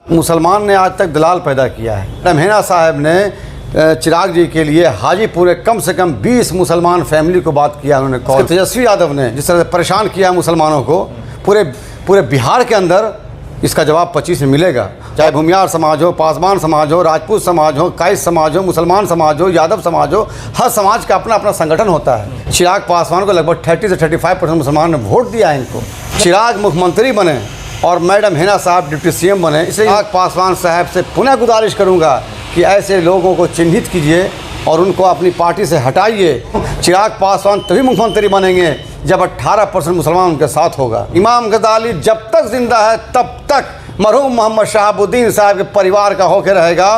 मुसलमान ने आज तक दलाल पैदा किया है। रमहेना साहब ने चिराग जी के लिए हाजीपुर कम से कम 20 मुसलमान फैमिली को बात किया उन्होंने कॉल। तेजस्वी यादव ने जिस तरह से परेशान किया मुसलमानों को पूरे बिहार के अंदर, इसका जवाब 25 में मिलेगा। चाहे भूमियार समाज हो, पासवान समाज हो, राजपूत समाज हो, काइस समाज हो, मुसलमान समाज हो, यादव समाज हो, हर समाज का अपना अपना संगठन होता है। चिराग पासवान को लगभग 30 से 35% मुसलमान ने वोट दिया है इनको। चिराग मुख्यमंत्री बने और मैडम हेना साहब डिप्टी सीएम बने, इसलिए चिराग पासवान साहब से पुनः गुजारिश करूंगा कि ऐसे लोगों को चिन्हित कीजिए और उनको अपनी पार्टी से हटाइए। चिराग पासवान तभी मुख्यमंत्री बनेंगे जब 18% मुसलमान उनके साथ होगा। इमाम गजाली जब तक जिंदा है तब तक मरहूम मोहम्मद शहाबुद्दीन साहब के परिवार का होकर रहेगा।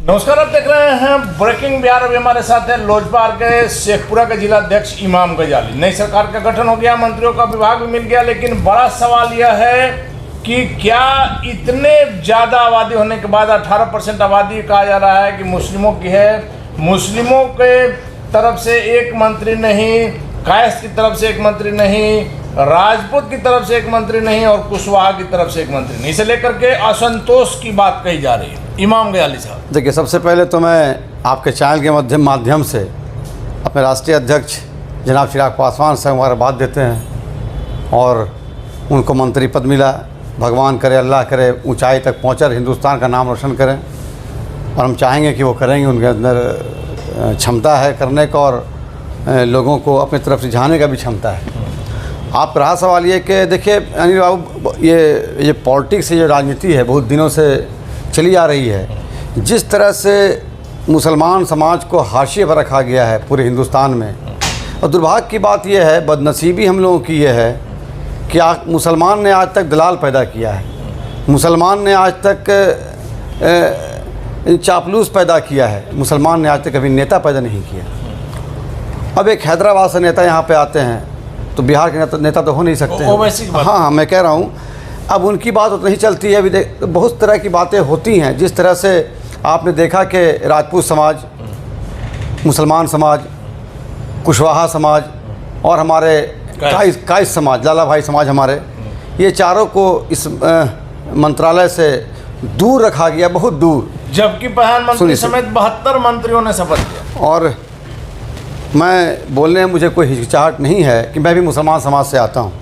नमस्कार, आप देख रहे हैं ब्रेकिंग बिहार। अभी हमारे साथ है लोजपा के शेखपुरा के जिला अध्यक्ष इमाम गजाली। नई सरकार का गठन हो गया, मंत्रियों का विभाग भी मिल गया, लेकिन बड़ा सवाल यह है कि क्या इतने ज़्यादा आबादी होने के बाद 18% आबादी कहा जा रहा है कि मुस्लिमों की है, मुस्लिमों के तरफ से एक मंत्री नहीं, कायस की तरफ से एक मंत्री नहीं, राजपूत की तरफ से एक मंत्री नहीं और कुशवाहा की तरफ से एक मंत्री नहीं, इसे लेकर के असंतोष की बात कही जा रही है। इमाम गजाली साहब, देखिए, सबसे पहले तो मैं आपके चैनल के माध्यम से अपने राष्ट्रीय अध्यक्ष जनाब चिराग पासवान साहब मुबारकबाद देते हैं और उनको मंत्री पद मिला। भगवान करे, अल्लाह करे ऊंचाई तक पहुँचा, हिंदुस्तान का नाम रोशन करें और हम चाहेंगे कि वो करेंगे। उनके अंदर क्षमता है करने का और लोगों को अपनी तरफ से रिझाने का भी क्षमता है। आप रहा सवाल ये कि देखिए अनिल बाबू, ये पॉलिटिक्स, ये जो राजनीति है बहुत दिनों से चली आ रही है। जिस तरह से मुसलमान समाज को हाशिए पर रखा गया है पूरे हिंदुस्तान में, और दुर्भाग्य की बात यह है, बदनसीबी हम लोगों की यह है कि मुसलमान ने आज तक दलाल पैदा किया है। मुसलमान ने आज तक चापलूस पैदा किया है। मुसलमान ने आज तक कभी नेता पैदा नहीं किया। अब एक हैदराबाद से नेता यहाँ पे आते हैं तो बिहार के नेता तो हो नहीं सकते। हाँ, मैं कह रहा हूँ अब उनकी बात तो नहीं चलती है। अभी बहुत तरह की बातें होती हैं। जिस तरह से आपने देखा कि राजपूत समाज, मुसलमान समाज, कुशवाहा समाज और हमारे काइस समाज, लाला भाई समाज, हमारे ये चारों को इस मंत्रालय से दूर रखा गया, बहुत दूर। जबकि प्रधानमंत्री समेत 72 मंत्रियों ने शपथ लिया। और मैं बोलने में मुझे कोई हिचकिचाहट नहीं है कि मैं भी मुसलमान समाज से आता हूँ।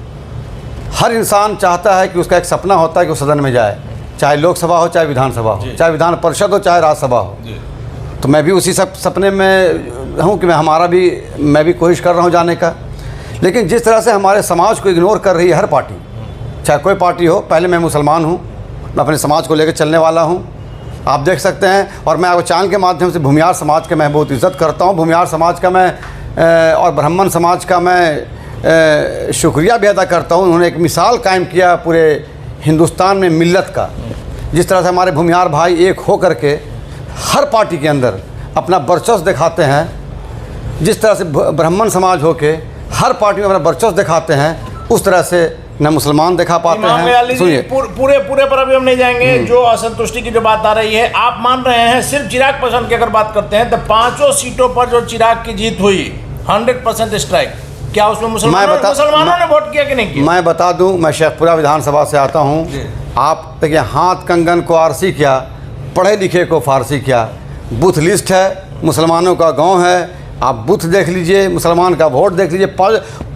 हर इंसान चाहता है कि उसका एक सपना होता है कि वो सदन में जाए, चाहे लोकसभा हो, चाहे विधानसभा हो, चाहे विधान परिषद हो, चाहे राज्यसभा हो। तो मैं भी उसी सपने में हूँ कि मैं भी कोशिश कर रहा हूँ जाने का। लेकिन जिस तरह से हमारे समाज को इग्नोर कर रही है हर पार्टी, चाहे कोई पार्टी हो, पहले मैं मुसलमान हूँ, मैं अपने समाज को लेकर चलने वाला हूँ, आप देख सकते हैं। और मैं आपको चैनल के माध्यम से भूमियार समाज के मैं बहुत इज़्ज़त करता हूँ। भूमियार समाज का मैं और ब्राह्मण समाज का मैं शुक्रिया भी अदा करता हूँ। उन्होंने एक मिसाल कायम किया पूरे हिंदुस्तान में मिल्लत का। जिस तरह से हमारे भूमियार भाई एक हो करके हर पार्टी के अंदर अपना वर्चस्व दिखाते हैं, जिस तरह से ब्राह्मण समाज हो के हर पार्टी में अपना वर्चस्व दिखाते हैं, उस तरह से न मुसलमान दिखा पाते हैं। सुनिए, पूरे पर अभी हम नहीं जाएंगे। जो असंतुष्टि की जो बात आ रही है, आप मान रहे हैं सिर्फ चिराग पासवान की अगर बात करते हैं तो 5 सीटों पर जो चिराग की जीत हुई 100% स्ट्राइक, क्या उसमें मुसलमानों ने वोट किया कि नहीं किया? मैं बता दूं, मैं शेखपुरा विधानसभा से आता हूं। आप देखिए, हाथ कंगन को आरसी क्या, पढ़े लिखे को फारसी क्या। बूथ लिस्ट है, मुसलमानों का गांव है, आप बूथ देख लीजिए, मुसलमान का वोट देख लीजिए,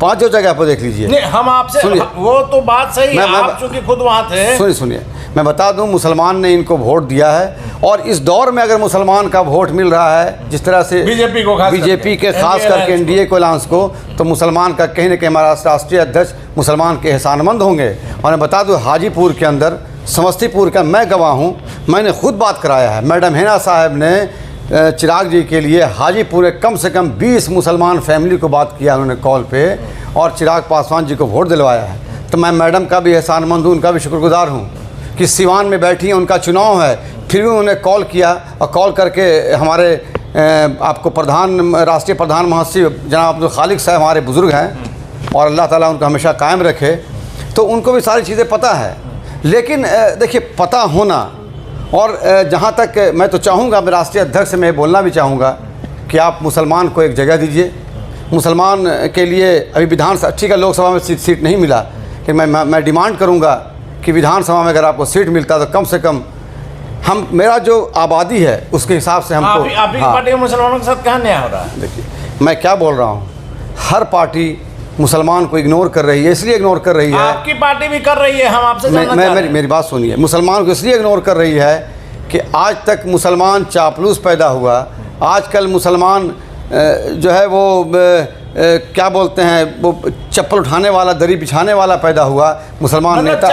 पांचों जगह पर देख लीजिए। नहीं, हम आपसे वो तो बात सही है, आप चूंकि खुद वहाँ थे। सुनिए, मैं बता दूं, मुसलमान ने इनको वोट दिया है। और इस दौर में अगर मुसलमान का वोट मिल रहा है, जिस तरह से बीजेपी के खास करके एनडीए को अलायंस को, तो मुसलमान का कहीं न कहीं हमारा राष्ट्रीय अध्यक्ष मुसलमान के एहसानमंद होंगे। और मैं बता दूं, हाजीपुर के अंदर, समस्तीपुर का मैं गवाह हूँ, मैंने खुद बात कराया है। मैडम हेना साहब ने चिराग जी के लिए हाजीपुर कम से कम 20 मुसलमान फैमिली को बात किया उन्होंने कॉल पे, और चिराग पासवान जी को वोट दिलवाया है। तो मैं मैडम का भी एहसानमंद हूँ, उनका भी शुक्रगुजार हूँ कि सिवान में बैठी हैं, उनका चुनाव है, फिर भी उन्होंने कॉल किया और कॉल करके हमारे आपको राष्ट्रीय प्रधान महासचिव जनाब अब्दुल खालिक साहब हमारे बुज़ुर्ग हैं और अल्लाह ताला उनको हमेशा कायम रखे, तो उनको भी सारी चीज़ें पता है। लेकिन देखिए, पता होना और जहाँ तक मैं तो चाहूँगा, मैं राष्ट्रीय अध्यक्ष से मैं बोलना भी चाहूँगा कि आप मुसलमान को एक जगह दीजिए। मुसलमान के लिए अभी ठीक है, लोकसभा में सीट नहीं मिला, लेकिन मैं डिमांड करूँगा कि विधानसभा में अगर आपको सीट मिलता तो कम से कम हम मेरा जो आबादी है उसके हिसाब से हमको आप ही पार्टी में मुसलमानों के साथ कहाँ न्याय हो रहा है? देखिए मैं क्या बोल रहा हूँ, हर पार्टी मुसलमान को इग्नोर कर रही है, इसलिए इग्नोर कर रही है। आपकी पार्टी भी कर रही है, हम आपसे जानना चाह रहे हैं। मेरी बात सुनिए, मुसलमान को इसलिए इग्नोर कर रही है कि आज तक मुसलमान चापलूस पैदा हुआ। आजकल मुसलमान जो है वो क्या बोलते हैं, वो चप्पल उठाने वाला, दरी बिछाने वाला पैदा हुआ। मुसलमान नेता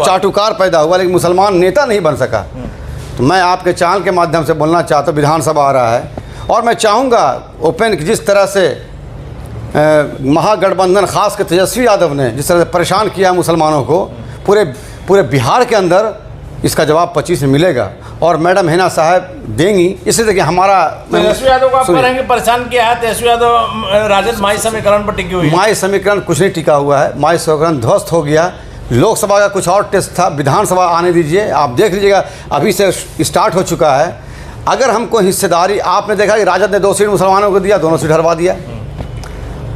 चाटुकार पैदा हुआ, लेकिन मुसलमान नेता नहीं बन सका। तो मैं आपके चैनल के माध्यम से बोलना चाहता हूँ, विधानसभा आ रहा है और मैं चाहूँगा ओपन कि जिस तरह से महागठबंधन खास कर तेजस्वी यादव ने जिस तरह से परेशान किया मुसलमानों को, पूरे बिहार के अंदर इसका जवाब 25 में मिलेगा और मैडम हिना साहब देंगी। इसलिए देखिए हमारा तेजस्वी यादव को आप कहेंगे परेशान किया है। तेजस्वी यादव राजद माई समीकरण पर टिकी हुई है। माई समीकरण कुछ नहीं टिका हुआ है, माई समीकरण ध्वस्त हो गया। लोकसभा का कुछ और टेस्ट था, विधानसभा आने दीजिए, आप देख लीजिएगा अभी से स्टार्ट हो चुका है। अगर हमको हिस्सेदारी, आपने देखा कि राजद ने 2 सीट मुसलमानों को दिया, दोनों सीट हरवा दिया।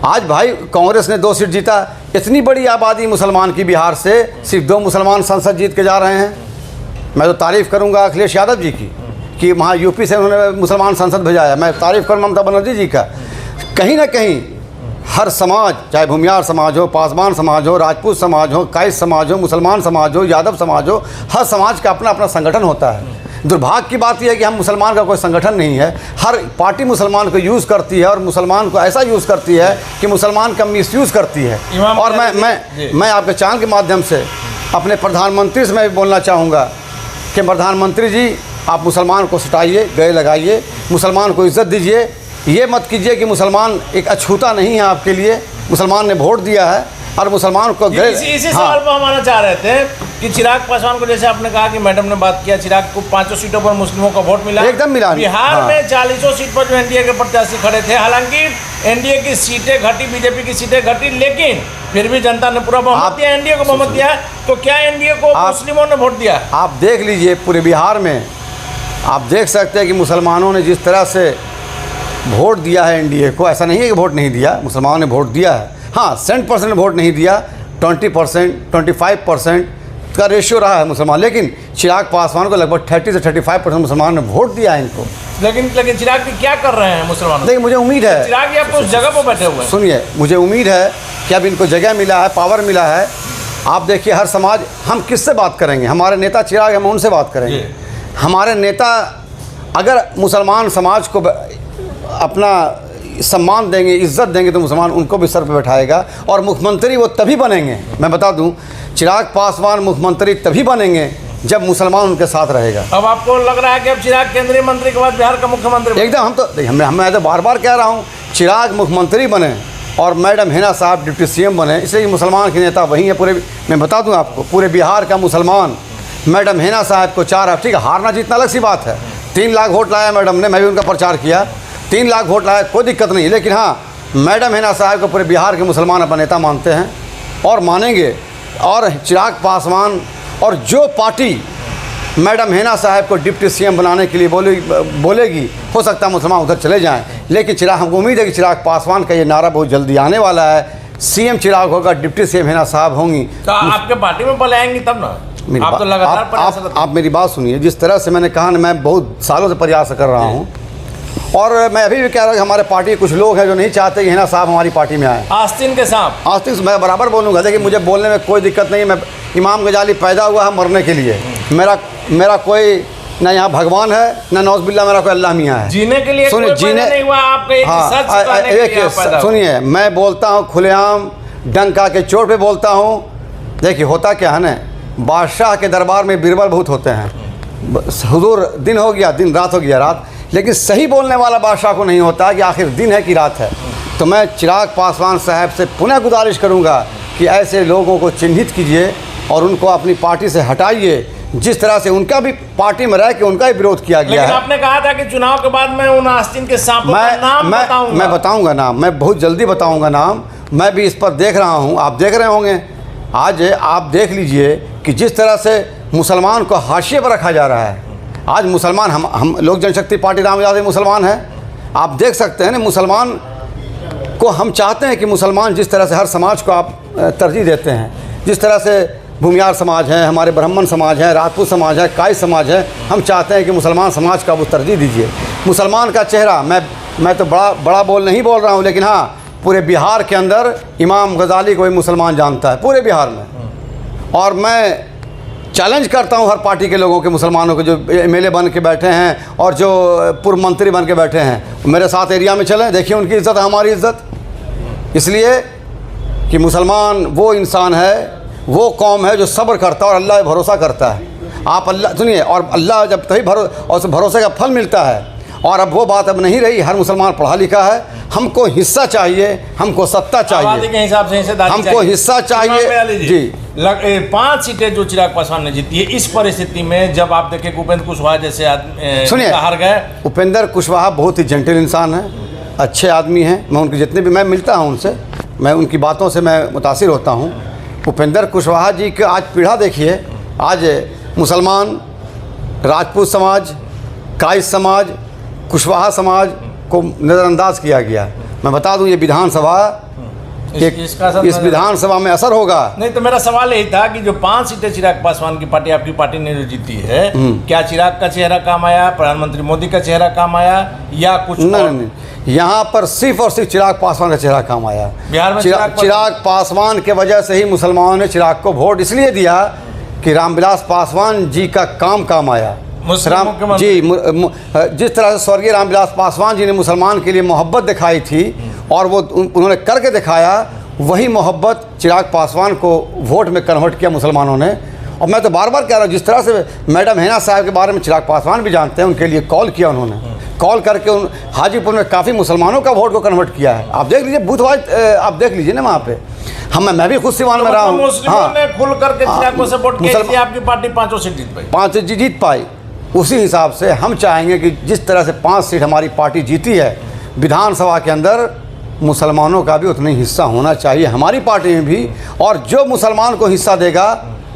आज भाई कांग्रेस ने 2 सीट जीता। इतनी बड़ी आबादी मुसलमान की बिहार से सिर्फ 2 मुसलमान सांसद जीत के जा रहे हैं। मैं तो तारीफ़ करूंगा अखिलेश यादव जी की कि वहाँ यूपी से उन्होंने मुसलमान सांसद भेजाया। मैं तारीफ़ करूँ ममता बनर्जी जी का। कहीं ना कहीं हर समाज, चाहे भूमियार समाज हो, पासवान समाज हो, राजपूत समाज हो, काइस समाज हो, मुसलमान समाज हो, यादव समाज हो, हर समाज का अपना अपना संगठन होता है। दुर्भाग्य की बात यह है कि हम मुसलमान का कोई संगठन नहीं है। हर पार्टी मुसलमान को यूज़ करती है और मुसलमान को ऐसा यूज़ करती है कि मुसलमान का मिसयूज़ करती है। और मैं आपके चैनल के माध्यम से अपने प्रधानमंत्री से मैं भी बोलना चाहूँगा कि प्रधानमंत्री जी, आप मुसलमान को सटाइए, गले लगाइए, मुसलमान को इज़्ज़त दीजिए। ये मत कीजिए कि मुसलमान एक अछूता नहीं है आपके लिए। मुसलमान ने वोट दिया है और मुसलमान को इसी सवाल पर हम आना चाह रहे थे कि चिराग पासवान को, जैसे आपने कहा कि मैडम ने बात किया, चिराग को 5 सीटों पर मुस्लिमों का वोट मिला, एकदम मिला। बिहार में 40 सीट पर जो एनडीए के प्रत्याशी खड़े थे, हालांकि एनडीए की सीटें घटी, बीजेपी की सीटें घटी, लेकिन फिर भी जनता ने पूरा बहुमत दिया, एनडीए को बहुमत दिया। तो क्या एनडीए को मुस्लिमों ने वोट दिया? आप देख लीजिए पूरे बिहार में, आप देख सकते हैं कि मुसलमानों ने जिस तरह से वोट दिया है एनडीए को, ऐसा नहीं है कि वोट नहीं दिया, मुसलमानों ने वोट दिया है। हाँ, 100% वोट नहीं दिया, 20%, 25% का रेशियो रहा है मुसलमान, लेकिन चिराग पासवान को लगभग 30 से 35% मुसलमान ने वोट दिया है इनको। लेकिन चिराग भी क्या कर रहे हैं मुसलमान? देखिए मुझे उम्मीद है, चिराग आपको उस जगह पर बैठे हुए हैं। सुनिए, मुझे उम्मीद है कि अब इनको जगह मिला है, पावर मिला है। आप देखिए हर समाज, हम किससे बात करेंगे? हमारे नेता चिराग, हम उनसे बात करेंगे। हमारे नेता अगर मुसलमान समाज को अपना सम्मान देंगे, इज्जत देंगे, तो मुसलमान उनको भी सर पे बैठाएगा और मुख्यमंत्री वो तभी बनेंगे। मैं बता दूं, चिराग पासवान मुख्यमंत्री तभी बनेंगे जब मुसलमान उनके साथ रहेगा। अब आपको लग रहा है कि अब चिराग केंद्रीय मंत्री के बाद बिहार का मुख्यमंत्री? एकदम। हम तो मैं तो बार बार कह रहा हूँ, चिराग मुख्यमंत्री बने और मैडम हिना साहब डिप्टी सीएम बने, इसलिए मुसलमान के नेता वही है पूरे। मैं बता दूँ आपको, पूरे बिहार का मुसलमान मैडम हिना साहब को 4, ठीक है, हारना जीतना अलग सी बात है। 3 लाख वोट लाया मैडम ने, मैं भी उनका प्रचार किया, 3 लाख वोट लाया, कोई दिक्कत नहीं। लेकिन हाँ, मैडम हिना साहब को पूरे बिहार के मुसलमान अपना नेता मानते हैं और मानेंगे। और चिराग पासवान और जो पार्टी मैडम हिना साहब को डिप्टी सीएम बनाने के लिए बोलेगी, हो सकता है मुसलमान उधर चले जाएं, लेकिन चिराग, हमको उम्मीद है कि चिराग पासवान का ये नारा बहुत जल्दी आने वाला है। सीएम चिराग होगा, डिप्टी सीएम हिना साहब होंगी। तो आपके पार्टी में पले आएंगी तब ना? आप तो लगातार आप मेरी बात सुनिए। जिस तरह से मैंने कहा ना, मैं बहुत सालों से प्रयास कर रहा हूँ और मैं अभी भी कह रहा हूँ कि हमारे पार्टी के कुछ लोग हैं जो नहीं चाहते कि हिना साहब हमारी पार्टी में आए। आस्तीन के सांप, आस्तीन मैं बराबर बोलूँगा। देखिए मुझे बोलने में कोई दिक्कत नहीं है। मैं इमाम गजाली पैदा हुआ है मरने के लिए। मेरा कोई ना यहाँ भगवान है, ना नौज़बिल्ला मेरा कोई अल्लाह मियाँ है। जीने के लिए सुनिए, जीने नहीं हुआ आपके। सुनिए, मैं बोलता हूँ खुलेआम, डंका के चोट पे बोलता हूँ। देखिए होता क्या है ना, बादशाह के दरबार में बीरबल बहुत होते हैं। हुजूर दिन हो गया दिन, रात हो गया रात, लेकिन सही बोलने वाला बादशाह को नहीं होता कि आखिर दिन है कि रात है। तो मैं चिराग पासवान साहब से पुनः गुजारिश करूंगा कि ऐसे लोगों को चिन्हित कीजिए और उनको अपनी पार्टी से हटाइए, जिस तरह से उनका भी पार्टी में रह के उनका ही विरोध किया गया है। आपने कहा था कि चुनाव के बाद मैं उन आस्तीन के सांपों का नाम बताऊंगा। मैं बताऊंगा नाम, मैं बहुत जल्दी बताऊंगा नाम। मैं भी इस पर देख रहा हूं, आप देख रहे होंगे। आज आप देख लीजिए कि जिस तरह से मुसलमान को हाशिए पर रखा जा रहा है। आज मुसलमान, हम लोक जनशक्ति पार्टी राम यादव मुसलमान है। आप देख सकते हैं ना, मुसलमान को हम चाहते हैं कि मुसलमान जिस तरह से हर समाज को आप तरजीह देते हैं, जिस तरह से भूमियार समाज है, हमारे ब्राह्मण समाज है, राजपूत समाज है, काई समाज है, हम चाहते हैं कि मुसलमान समाज का वो तरजीह दीजिए। मुसलमान का चेहरा, मैं तो बड़ा नहीं बोल रहा हूँ, लेकिन हाँ, पूरे बिहार के अंदर इमाम गजाली को भी मुसलमान जानता है, पूरे बिहार में। और मैं चैलेंज करता हूँ हर पार्टी के लोगों के, मुसलमानों के जो एमएलए बन के बैठे हैं और जो पूर्व मंत्री बन के बैठे हैं, मेरे साथ एरिया में चलें, देखिए उनकी इज़्ज़त है हमारी इज़्ज़त। इसलिए कि मुसलमान वो इंसान है, वो कौम है जो सब्र करता है और अल्लाह पे भरोसा करता है। आप अल्लाह सुनिए, और अल्लाह जब तभी और उस भरोसे का फल मिलता है। और अब वो बात अब नहीं रही, हर मुसलमान पढ़ा लिखा है, हमको हिस्सा चाहिए, हमको सत्ता आबादी के हिसाब से हिस्सेदारी हमको चाहिए। हिस्सा चाहिए जी। 5 सीटें जो चिराग पासवान ने जीती है, इस परिस्थिति में जब आप देखें कि उपेंद्र कुशवाहा जैसे आदमी सुनिए, हार गए। उपेंद्र कुशवाहा बहुत ही जेंटल इंसान है, अच्छे आदमी हैं। मैं उनके जितने भी मैं मिलता हूं उनसे, मैं उनकी बातों से मैं मुतासिर होता हूं। उपेंद्र कुशवाहा जी के आज पीढ़ा देखिए, आज मुसलमान, राजपूत समाज, काई समाज, कुशवाहा समाज को नज़रअंदाज किया गया। मैं बता दूं, ये विधानसभा इस विधानसभा में असर होगा। नहीं तो मेरा सवाल यही था कि जो 5 सीटें चिराग पासवान की पार्टी, आपकी पार्टी ने जो जीती है, क्या चिराग का चेहरा काम आया, प्रधानमंत्री मोदी का चेहरा काम आया, या कुछ नहीं, यहाँ पर सिर्फ और सिर्फ चिराग पासवान का चेहरा काम आया। बिहार में चिराग पासवान के वजह से ही मुसलमानों ने चिराग को वोट इसलिए दिया कि रामविलास पासवान जी का काम आया। जी, जिस तरह से स्वर्गीय रामविलास पासवान जी ने मुसलमान के लिए मोहब्बत दिखाई थी और वो उन्होंने करके दिखाया, वही मोहब्बत चिराग पासवान को वोट में कन्वर्ट किया मुसलमानों ने। और मैं तो बार बार कह रहा हूँ, जिस तरह से मैडम हेना साहब के बारे में चिराग पासवान भी जानते हैं, उनके लिए कॉल किया उन्होंने, कॉल करके हाजीपुर में काफ़ी मुसलमानों का वोट को कन्वर्ट किया है। आप देख लीजिए बूथ वाइज, आप देख लीजिए ना वहाँ पे। मैं भी खुद सिवान में रहा हूँ। हाँ, खुल करके चिराग को सपोर्ट किया, आपकी पार्टी 5 सीट जीत पाई, 5 जीत पाई। उसी हिसाब से हम चाहेंगे कि जिस तरह से 5 सीट हमारी पार्टी जीती है विधानसभा के अंदर, मुसलमानों का भी उतना ही हिस्सा होना चाहिए हमारी पार्टी में भी। और जो मुसलमान को हिस्सा देगा,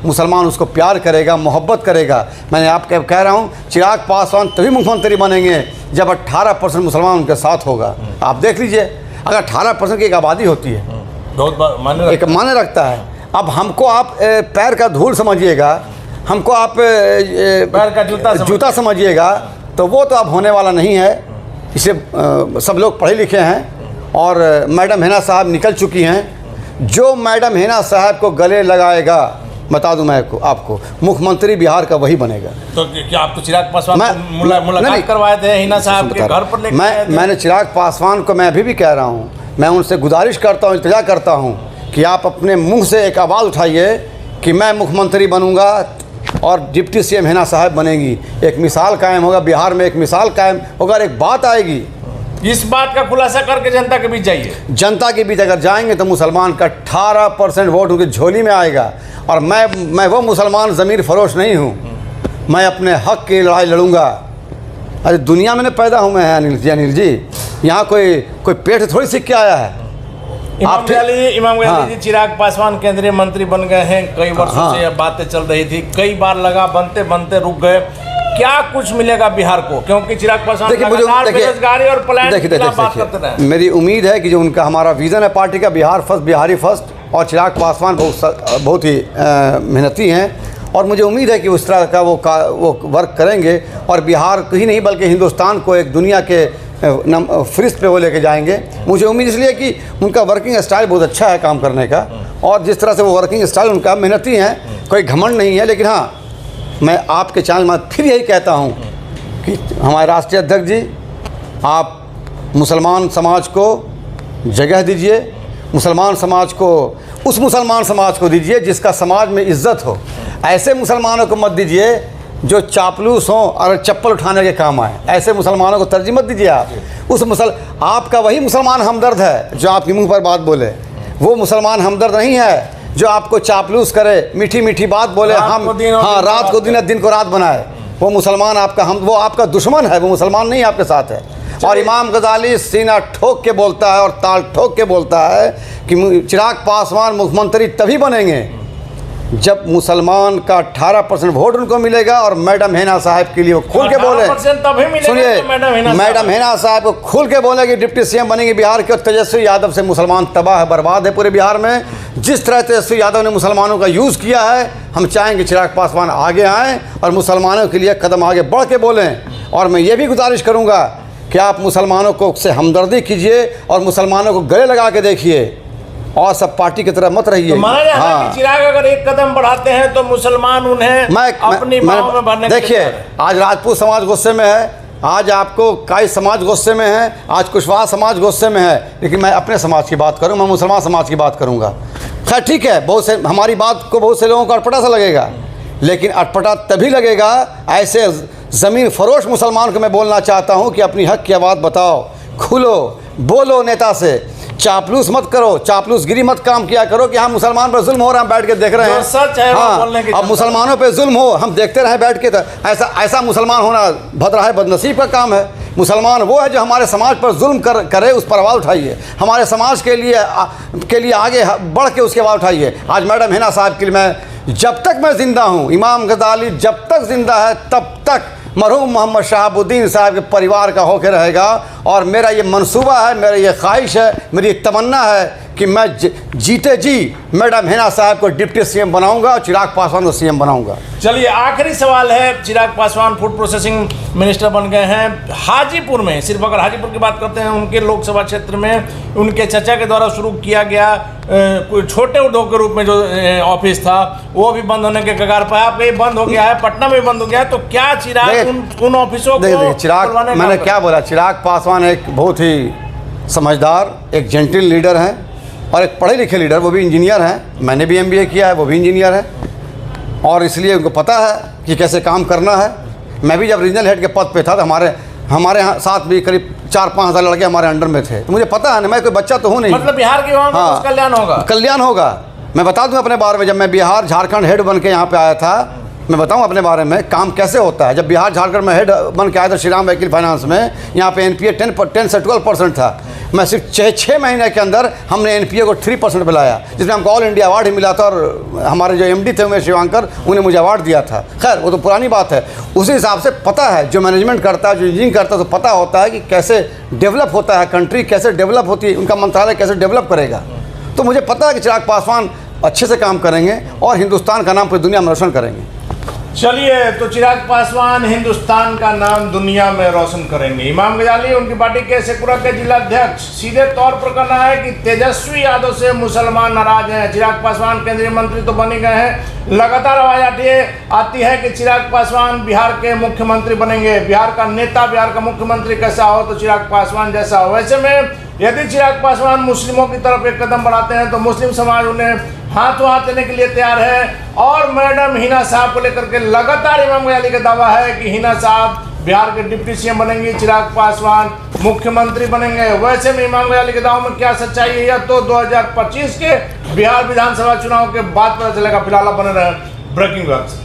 मुसलमान उसको प्यार करेगा, मोहब्बत करेगा। मैंने आपको कह रहा हूँ, चिराग पासवान तभी मुख्यमंत्री बनेंगे जब 18% मुसलमान उनके साथ होगा। आप देख लीजिए, अगर 18% की एक आबादी होती है, बहुत एक माने रखता है। अब हमको आप पैर का धूल समझिएगा, हमको आप पैर का जूता समझिएगा, तो वो तो अब होने वाला नहीं है। इसे सब लोग पढ़े लिखे हैं और मैडम हेना साहब निकल चुकी हैं। जो मैडम हेना साहब को गले लगाएगा, बता दूं मैं आपको, मुख्यमंत्री बिहार का वही बनेगा। तो क्या आप तो चिराग पासवान मुलाकात करवाए थे हेना साहब के घर पर? मैंने चिराग पासवान को, मैं अभी भी कह रहा हूँ, मैं उनसे गुजारिश करता हूँ, इल्तिजा करता हूँ कि आप अपने मुँह से एक आवाज़ उठाइए कि मैं मुख्यमंत्री बनूँगा और डिप्टी सीएम हेना साहब बनेगी। एक मिसाल कायम होगा बिहार में, एक मिसाल कायम होगा, एक बात आएगी। इस बात का खुलासा करके जनता के बीच जाइए। जनता के बीच अगर जाएंगे तो मुसलमान का 18% वोट उनकी झोली में आएगा। और मैं वो मुसलमान ज़मीर फरोश नहीं हूँ, मैं अपने हक़ की लड़ाई लड़ूंगा। अरे दुनिया में पैदा हूँ मैं अनिल जी, यहाँ कोई पेट थोड़ी सीख के आया है। इमाम गजाली जी चिराग पासवान केंद्रीय मंत्री बन गए हैं, कई वर्षों से यह बातें चल रही थी, कई बार लगा, बनते बनते रुक गए। क्या कुछ मिलेगा बिहार को? क्योंकि चिराग पासवान बेरोजगारी और पलायन की बात करते रहे। मेरी उम्मीद है कि जो उनका हमारा विजन है पार्टी का, बिहार फर्स्ट, बिहारी फर्स्ट, और चिराग पासवान बहुत ही मेहनती हैं और मुझे उम्मीद है कि उस तरह का वो वर्क करेंगे और बिहार को ही नहीं बल्कि हिंदुस्तान को एक दुनिया के फरिश्त पे वो लेके जाएंगे। मुझे उम्मीद इसलिए कि उनका वर्किंग स्टाइल बहुत अच्छा है काम करने का, और जिस तरह से वो वर्किंग स्टाइल उनका, मेहनती हैं, कोई घमंड नहीं है। लेकिन हाँ, मैं आपके चैनल में फिर यही कहता हूँ कि हमारे राष्ट्रीय अध्यक्ष जी, आप मुसलमान समाज को जगह दीजिए, मुसलमान समाज को उस मुसलमान समाज को दीजिए जिसका समाज में इज्जत हो। ऐसे मुसलमानों को मत दीजिए जो चापलूस हों और चप्पल उठाने के काम आए। ऐसे मुसलमानों को तरजीह मत दीजिए आप। आपका वही मुसलमान हमदर्द है जो आपके मुंह पर बात बोले, वो मुसलमान हमदर्द नहीं है जो आपको चापलूस करे, मीठी मीठी बात बोले, रात को दिन को रात बनाए। वो मुसलमान वो आपका दुश्मन है, वो मुसलमान नहीं आपके साथ है। और इमाम गजाली सीना ठोक के बोलता है और ताल ठोक के बोलता है कि चिराग पासवान मुख्यमंत्री तभी बनेंगे जब मुसलमान का 18% वोट उनको मिलेगा। और मैडम हेना साहब के लिए वो खुल के बोले, सुनिए, मैडम हेना साहब को खुल के बोले कि डिप्टी सीएम बनेंगे बिहार के। तेजस्वी यादव से मुसलमान तबाह है, बर्बाद है पूरे बिहार में। जिस तरह तेजस्वी यादव ने मुसलमानों का यूज़ किया है, हम चाहेंगे चिराग पासवान आगे आएँ और मुसलमानों के लिए कदम आगे बढ़ के बोलें। और मैं ये भी गुजारिश करूँगा कि आप मुसलमानों को से हमदर्दी कीजिए और मुसलमानों को गले लगा के देखिए और सब पार्टी की तरह मत रहिए। तो माना जा रहा है कि चिराग अगर एक कदम बढ़ाते हैं तो मुसलमान उन्हें अपनी बाहों में भरने के लिए देखिए, आज राजपूत समाज गुस्से में है, आज आपको काई समाज गुस्से में है, आज कुशवाहा समाज गुस्से में है, लेकिन मैं अपने समाज की बात करूँ, मैं मुसलमान समाज की बात करूँगा। खैर ठीक है, बहुत से हमारी बात को बहुत से लोगों को अटपटा सा लगेगा, लेकिन अटपटा तभी लगेगा ऐसे ज़मीन फरोश मुसलमान को मैं बोलना चाहता हूँ कि अपनी हक की आवाज़ बताओ, खुलो, बोलो नेता से, चापलूस मत करो, चापलूसगिरी मत काम किया करो कि हाँ मुसलमान पर जुल्म हो रहा है, हम बैठ के देख रहे हैं। सच है, हाँ, बोलने की अब मुसलमानों पे जुल्म हो, हम देखते रहे बैठ के, तो ऐसा मुसलमान होना भद्रा है, बदनसीब का काम है। मुसलमान वो है जो हमारे समाज पर जुल्म करे, उस पर आवाज़ उठाइए, हमारे समाज के लिए आगे बढ़ के उसकी आवाज़ उठाइए। आज मैडम हिना साहब के लिए मैं, जब तक मैं ज़िंदा हूँ, इमाम गजाली जब तक ज़िंदा है तब तक मरहूम मोहम्मद शहाबुद्दीन साहब के परिवार का होकर रहेगा। और मेरा ये मंसूबा है, मेरा ये ख्वाहिश है, मेरी एक तमन्ना है कि मैं जीते जी मैडम हिना साहब को डिप्टी सीएम बनाऊंगा और चिराग पासवान को सीएम बनाऊंगा। चलिए आखिरी सवाल है, Chirag Paswan food processing minister बन गए हैं। हाजीपुर में, सिर्फ अगर हाजीपुर की बात करते हैं, उनके लोकसभा क्षेत्र में उनके चचा के द्वारा शुरू किया गया कोई छोटे उद्योग के रूप में जो ऑफिस था वो भी बंद होने के कगार पर, आप ये बंद हो गया है, पटना में बंद हो गया है, तो क्या चिराग उन ऑफिसों को चिराग, मैंने क्या बोला, चिराग पासवान एक बहुत ही समझदार, एक जेंटल लीडर हैं और एक पढ़े लिखे लीडर, वो भी इंजीनियर हैं, मैंने भी MBA किया है, वो भी इंजीनियर है, और इसलिए उनको पता है कि कैसे काम करना है। मैं भी जब रीजनल हेड के पद पे था तो हमारे यहाँ साथ भी करीब 4-5 हज़ार लड़के हमारे अंडर में थे, तो मुझे पता है ना, मैं कोई बच्चा तो हूँ नहीं। मतलब बिहार के युवाओं का कल्याण होगा, कल्याण होगा। मैं बता दूं अपने बारे में, जब मैं बिहार झारखंड हेड बन के यहाँ पे आया था, मैं बताऊं अपने बारे में काम कैसे होता है। जब बिहार झारखंड में हेड बन के आया था श्रीराम व्हीकल फाइनेंस में, यहाँ पे NPA 10 से 12% था। मैं सिर्फ 6 महीने के अंदर हमने NPA को 3% पे लाया, जिसमें हमको ऑल इंडिया अवार्ड ही मिला था, और हमारे जो MD थे उमेश शिवांकर, उन्हें मुझे अवार्ड दिया था। खैर वो तो पुरानी बात है। उसी हिसाब से पता है, जो मैनेजमेंट करता है, जो इंजीनियरिंग करता है, तो पता होता है कि कैसे डेवलप होता है कंट्री, कैसे डेवलप होती है, उनका मंत्रालय कैसे डेवलप करेगा। तो मुझे पता है कि चिराग पासवान अच्छे से काम करेंगे और हिंदुस्तान का नाम पूरी दुनिया में रोशन करेंगे। चलिए, तो चिराग पासवान हिंदुस्तान का नाम दुनिया में रोशन करेंगे। इमाम गजाली उनकी पार्टी के शेखपुरा के जिला अध्यक्ष, सीधे तौर पर कहना है कि तेजस्वी यादव से मुसलमान नाराज हैं। चिराग पासवान केंद्रीय मंत्री तो बन ही गए हैं, लगातार आवाज आती है कि चिराग पासवान बिहार के मुख्यमंत्री बनेंगे। बिहार का नेता, बिहार का मुख्यमंत्री कैसा हो तो चिराग पासवान जैसा हो। वैसे में यदि चिराग पासवान मुस्लिमों की तरफ एक कदम बढ़ाते हैं तो मुस्लिम समाज उन्हें हाथों हाथ देने के लिए तैयार है। और मैडम हिना साहब को लेकर के लगातार इमाम गजाली का दावा है कि हिना साहब बिहार के डिप्टी सीएम बनेंगी, चिराग पासवान मुख्यमंत्री बनेंगे। वैसे में इमाम गजाली के दावों में क्या सच्चाई है, यह तो 2025 के बिहार विधानसभा चुनाव के बाद पता चलेगा। फिलहाल बने रहे ब्रेकिंग न्यूज़।